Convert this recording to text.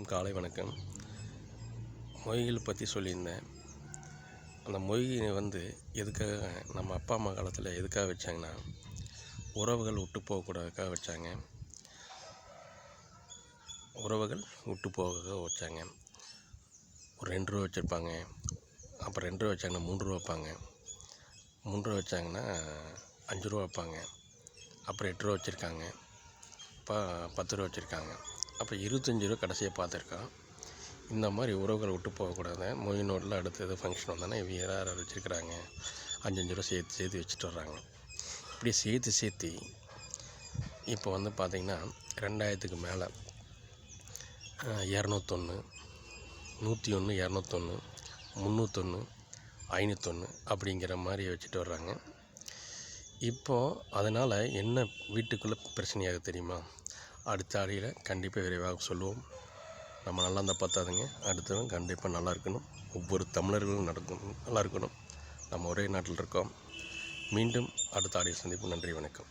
காலை வணக்கம். மொய்கள் பற்றி சொல்லியிருந்தேன். அந்த மொய்யை எதுக்காக நம்ம அப்பா அம்மா காலத்தில் எதுக்காக வச்சாங்கன்னா, உறவுகள் விட்டு போகக்கூடாதுக்காக வச்சாங்க. ஒரு 2 ரூபா வச்சுருப்பாங்க. அப்புறம் 2 ரூபா வச்சாங்கன்னா 3 ரூபா வைப்பாங்க. 3 ரூபா வச்சாங்கன்னா 5 ரூபா வைப்பாங்க. அப்புறம் 8 ரூபா வச்சுருக்காங்க. இப்போ 10 ரூபா வச்சுருக்காங்க. அப்போ 25 ரூபா கடைசியாக பார்த்துருக்கோம். இந்த மாதிரி உறவுகள் விட்டு போகக்கூடாது. மொய் நோட்டில் அடுத்தது ஃபங்க்ஷன் வந்தோன்னா இவங்க யார் வச்சுருக்கிறாங்க, 5 ரூபா சேர்த்து வச்சுட்டு வர்றாங்க. இப்படி சேர்த்து இப்போ பார்த்திங்கன்னா 2000க்கு மேலே 201, 101, 201, 301, 501 அப்படிங்கிற மாதிரி வச்சுட்டு வர்றாங்க. இப்போது அதனால் என்ன வீட்டுக்குள்ளே பிரச்சனையாக தெரியுமா? அடுத்த ஆடியில் கண்டிப்பாக விரைவாக சொல்லுவோம். நம்ம நல்லா இருந்தால் பார்த்தாதுங்க, அடுத்தவங்க கண்டிப்பாக நல்லா இருக்கணும். ஒவ்வொரு தமிழர்களும் நல்லா இருக்கணும். நம்ம ஒரே நாட்டில் இருக்கோம். மீண்டும் அடுத்த ஆடியில் சந்திப்போம். நன்றி, வணக்கம்.